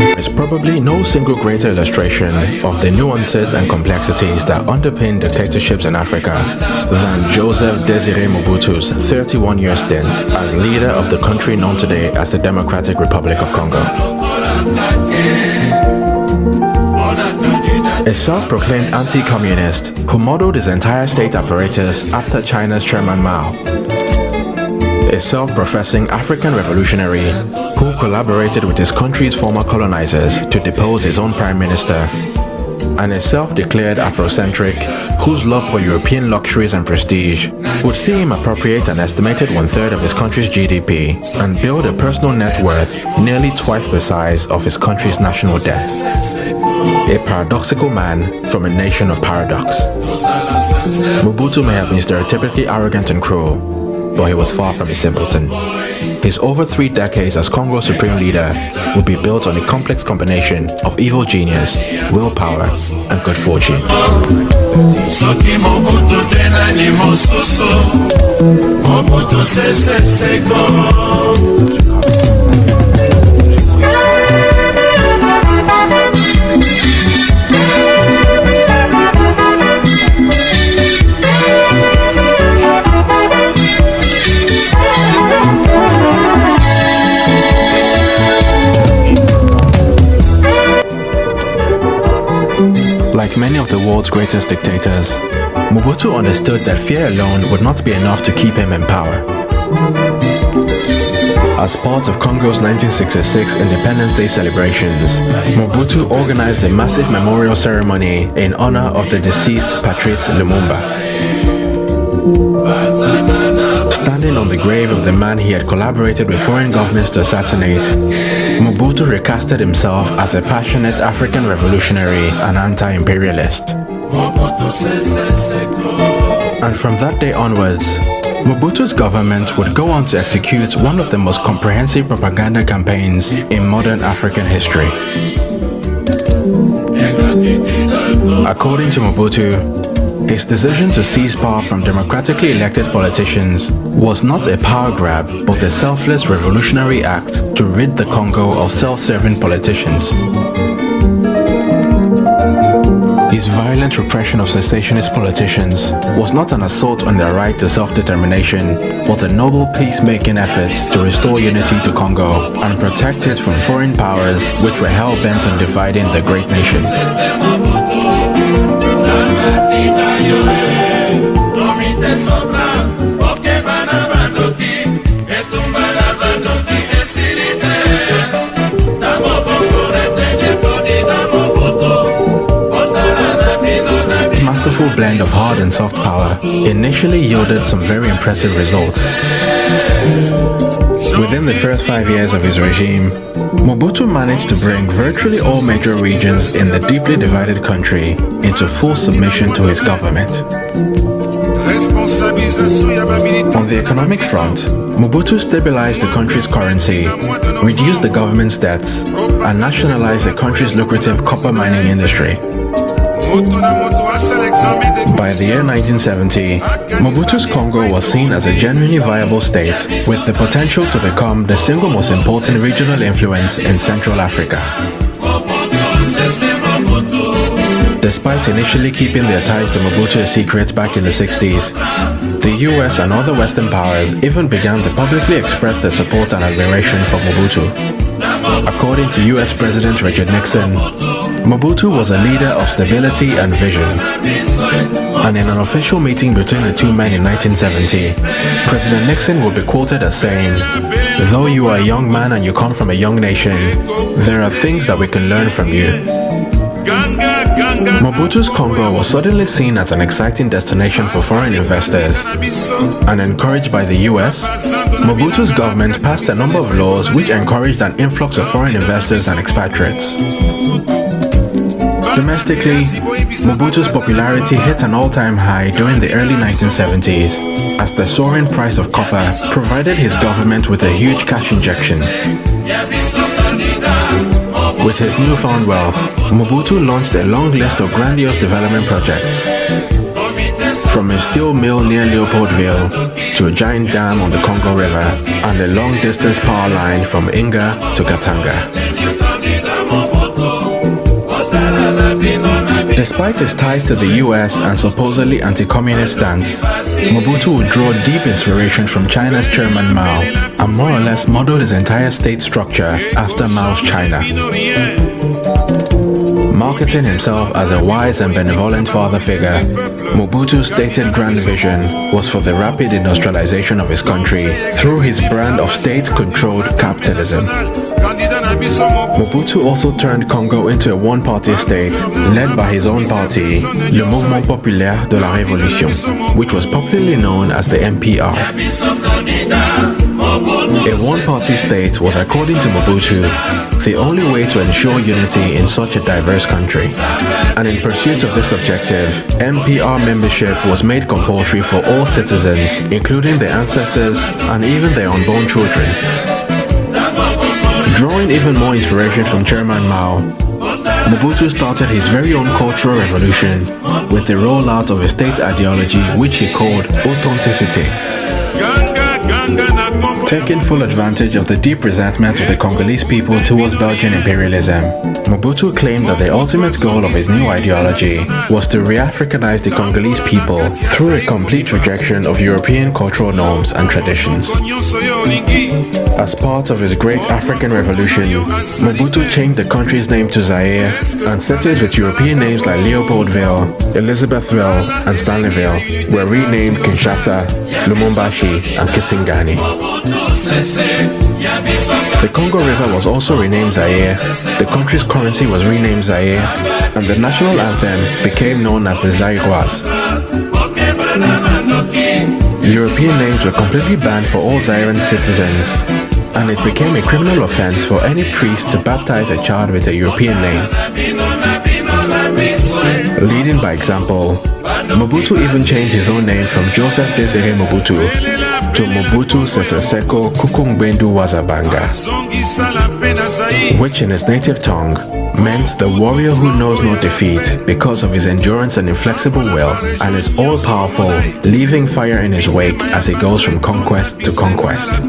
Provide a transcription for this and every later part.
There's probably no single greater illustration of the nuances and complexities that underpin dictatorships in Africa than Joseph Désiré Mobutu's 31-year stint as leader of the country known today as the Democratic Republic of Congo. A self-proclaimed anti-communist who modeled his entire state apparatus after China's Chairman Mao. A self-professing African revolutionary who collaborated with his country's former colonizers to depose his own prime minister. And a self-declared Afrocentric whose love for European luxuries and prestige would see him appropriate an estimated 1/3 of his country's GDP and build a personal net worth nearly twice the size of his country's national debt. A paradoxical man from a nation of paradox. Mobutu may have been stereotypically arrogant and cruel, but he was far from a simpleton. His over 3 decades as Congo's supreme leader would be built on a complex combination of evil genius, willpower, and good fortune. Like many of the world's greatest dictators, Mobutu understood that fear alone would not be enough to keep him in power. As part of Congo's 1966 Independence Day celebrations, Mobutu organized a massive memorial ceremony in honor of the deceased Patrice Lumumba. Standing on the grave of the man he had collaborated with foreign governments to assassinate, Mobutu recasted himself as a passionate African revolutionary and anti-imperialist. And from that day onwards, Mobutu's government would go on to execute one of the most comprehensive propaganda campaigns in modern African history. According to Mobutu, his decision to seize power from democratically elected politicians was not a power grab, but a selfless revolutionary act to rid the Congo of self-serving politicians. His violent repression of cessationist politicians was not an assault on their right to self-determination, but a noble peacemaking effort to restore unity to Congo and protect it from foreign powers which were hell-bent on dividing the great nation. His masterful blend of hard and soft power initially yielded some very impressive results. Within the first 5 years of his regime, Mobutu managed to bring virtually all major regions in the deeply divided country into full submission to his government. On the economic front, Mobutu stabilized the country's currency, reduced the government's debts, and nationalized the country's lucrative copper mining industry. By the year 1970, Mobutu's Congo was seen as a genuinely viable state with the potential to become the single most important regional influence in Central Africa. Despite initially keeping their ties to Mobutu a secret back in the 60s, the US and other Western powers even began to publicly express their support and admiration for Mobutu. According to US President Richard Nixon, Mobutu was a leader of stability and vision. And in an official meeting between the two men in 1970, President Nixon would be quoted as saying, "Though you are a young man and you come from a young nation, there are things that we can learn from you." Mobutu's Congo was suddenly seen as an exciting destination for foreign investors, and encouraged by the US, Mobutu's government passed a number of laws which encouraged an influx of foreign investors and expatriates. Domestically, Mobutu's popularity hit an all-time high during the early 1970s as the soaring price of copper provided his government with a huge cash injection. With his newfound wealth, Mobutu launched a long list of grandiose development projects. From a steel mill near Leopoldville to a giant dam on the Congo River and a long-distance power line from Inga to Katanga. Despite his ties to the US and supposedly anti-communist stance, Mobutu would draw deep inspiration from China's Chairman Mao and more or less modeled his entire state structure after Mao's China. Marketing himself as a wise and benevolent father figure, Mobutu's stated grand vision was for the rapid industrialization of his country through his brand of state-controlled capitalism. Mobutu also turned Congo into a one-party state led by his own party, Le Mouvement Populaire de la Révolution, which was popularly known as the MPR. A one-party state was, according to Mobutu, the only way to ensure unity in such a diverse country. And in pursuit of this objective, MPR membership was made compulsory for all citizens, including their ancestors and even their unborn children. Drawing even more inspiration from Chairman Mao, Mobutu started his very own cultural revolution with the rollout of a state ideology which he called authenticity. Taking full advantage of the deep resentment of the Congolese people towards Belgian imperialism, Mobutu claimed that the ultimate goal of his new ideology was to re-Africanize the Congolese people through a complete rejection of European cultural norms and traditions. As part of his great African revolution, Mobutu changed the country's name to Zaire, and cities with European names like Leopoldville, Elizabethville, and Stanleyville were renamed Kinshasa, Lumumbashi, and Kisangani. The Congo River was also renamed Zaire, the country's currency was renamed Zaire, and the national anthem became known as the Zairoise. European names were completely banned for all Zairean citizens, and it became a criminal offense for any priest to baptize a child with a European name. Leading by example, Mobutu even changed his own name from Joseph Desire Mobutu to Mobutu Sese Seko Kukungbendu Wazabanga, which in his native tongue meant the warrior who knows no defeat because of his endurance and inflexible will, and is all-powerful, leaving fire in his wake as he goes from conquest to conquest.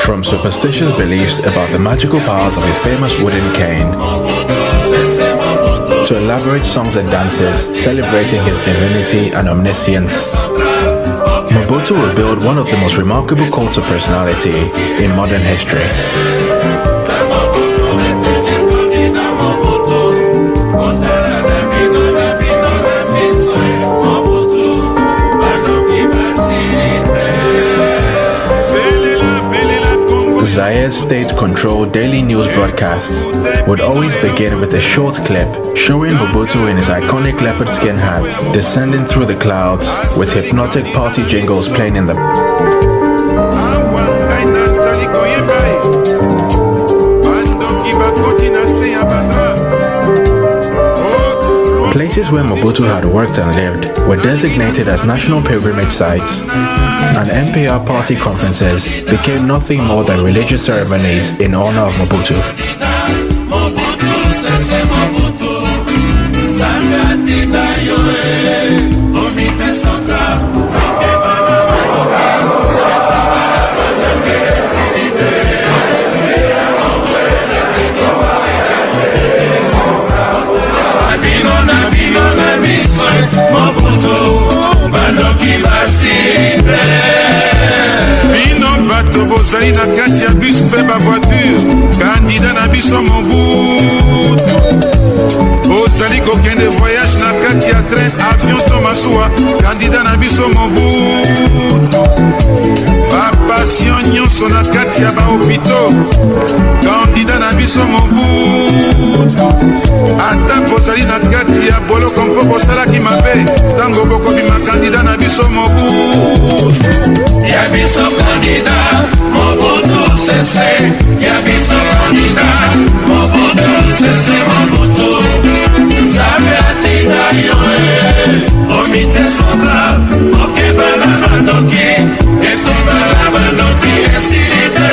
From superstitious beliefs about the magical powers of his famous wooden cane, to elaborate songs and dances celebrating his divinity and omniscience, Mobutu revealed one of the most remarkable cults of personality in modern history. Zaire's state-controlled daily news broadcasts would always begin with a short clip showing Mobutu in his iconic leopard skin hat descending through the clouds with hypnotic party jingles playing in the Places where Mobutu had worked and lived were designated as national pilgrimage sites, and MPR party conferences became nothing more than religious ceremonies in honor of Mobutu. Bozali na kati ya bus pe ba voiture, candidat na Biso Mobutu. Bozali kokende voyage na kati ya train, avion to masuwa, candidat na Biso Mobutu. Ba passion nyonso na kati ya ba hôpitaux, ata bozali na kati ya boloko mpo bosalaki mabe ntango bokobima kandida na biso Mobutu. Ya biso candidat Mobutu sese, ya biso candidat Mobutu sese Mobutu. Nzambe atinda yo komite central okeba na bandoki etumba na bandoki esilite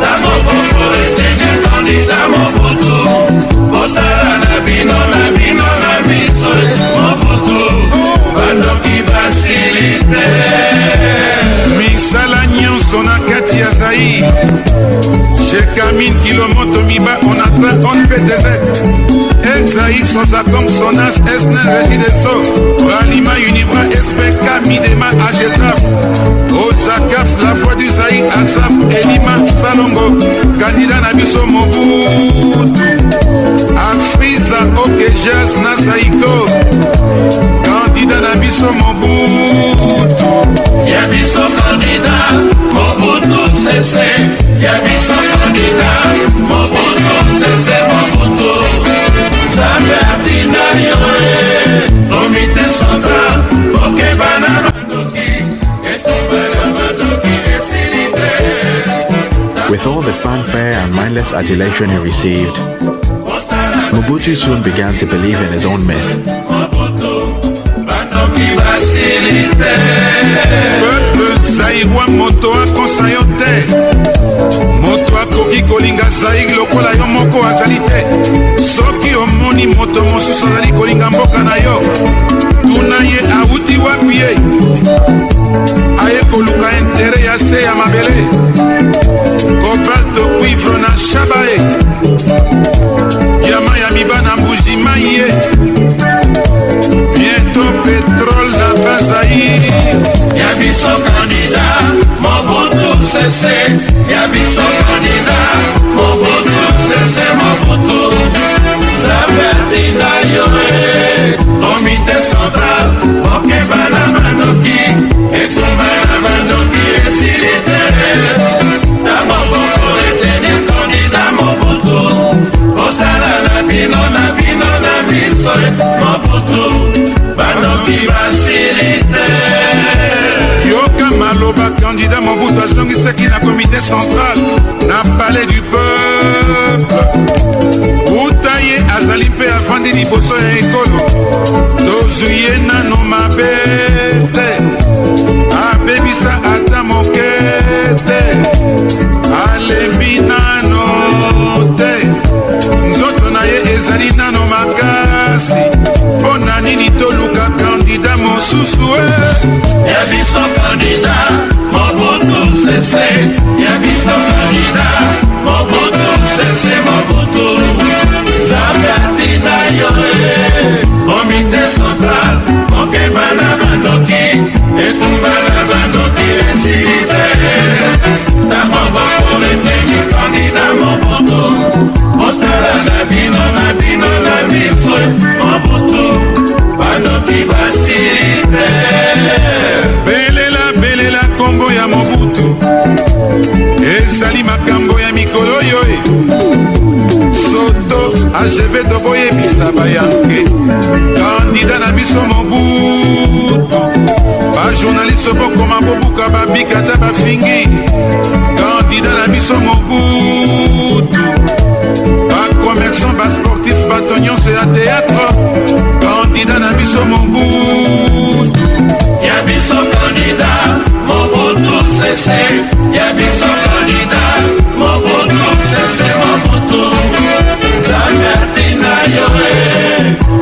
tango boko retenir candidat Mobutu. Botala na bino na miso Mobutu bandoki basilite. Misala nyonso na kati ya Zaïre Chekamin kilomoto miba on atteint on PTZ Zaïre soza comme sonas esnen regideso Ralima Unibra SPK Midema Agetraf Ozakaf la voix du Zaïre Asaf Elima Salongo Candidat na biso Mobutu Afriza Okejas na Zaïko Candidat na biso Mobutu. Ya biso candidat Mobutu sese, ya biso candidat Mobutu sese Mobutu. Nzambe atinda yo komite central okeba na bandoki etumba na bandoki esilite. With all the fanfare and mindless adulation he received, Mobutu soon began to believe in his own myth. Peuple zaïrois moto akonsa yo te moto akoki kolinga Zaïre lokola yo moko azali te. Soki omoni moto mosusu azali kolinga mboka na yo tuna ye awuti wapi ye aye koluka intere ya se ya mabele cobalt cuivre na shaba ye yama ya mibana mbuji mai ye bientôt pétrole na bazaïre. Ya biso candidat Mobutu sese, ya biso candidat Mobutu sese Mobutu. Nzambe atinda yo komite central okeba na bandoki etumba na bandoki esilite. Tango boko retenir candidat Mobutu. Botala na bino na miso Mobutu bandoki basilite. Yoka maloba candidat Mobutu azongisaki na comité central na palais du peuple uta ye azali mpe avandi liboso ya ekolo tozwi ye nano mabe te abebisa ata moke te alembi nano te nzoto na ye ezali nano makasi mpo na nini toluka candidat mosusu Ya biso candidat Mobutu sese, ya biso candidat Mobutu sese Mobutu. Nzambe atinda yo komite central okeba na bandoki etumba na bandoki esilite. Tango boko retenir candidat Mobutu. Botala na bino na miso Mobutu bandoki basilite. belela kombo ya Mobutu ezali makambo ya mikolo yo soto ageve toboyebisa bayanke kandida na biso Mobutu bajournaliste bokoma bobuka babika ta bafingi kandida na biso Mobutu bakomerçant basportif bato nyonso ya théâtre kandida na biso Mobutu. Ya biso candidat Mobutu sese, ya biso candidat Mobutu sese Mobutu. Nzambe atinda yo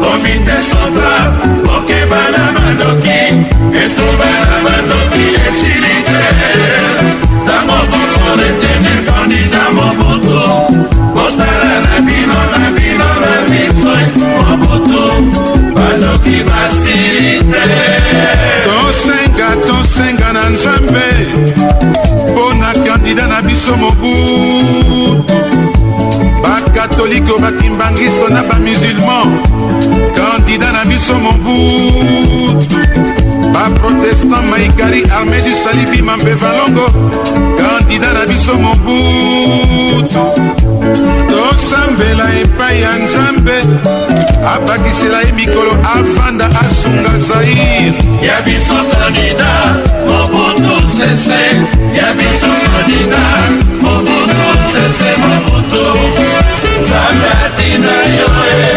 komite central okeba na bandoki etumba na bandoki esilite. Tango boko retenir candidat Mobutu. Botala na bino na miso Mobutu bandoki basilite. tosenga na Nzambe mpona kandida na biso Mobutu bakatoliko bakimbangisto na bamusulman kandida na biso Mobutu baprotestant maikari armée du salibi mambe valongo kandida na biso Mobutu tosambela epai ya nzambe abakisela ye mikolo avanda asunga Zaire. Ya biso candidat Mobutu sese, ya biso candidat Mobutu sese Mobutu, Nzambe atina yo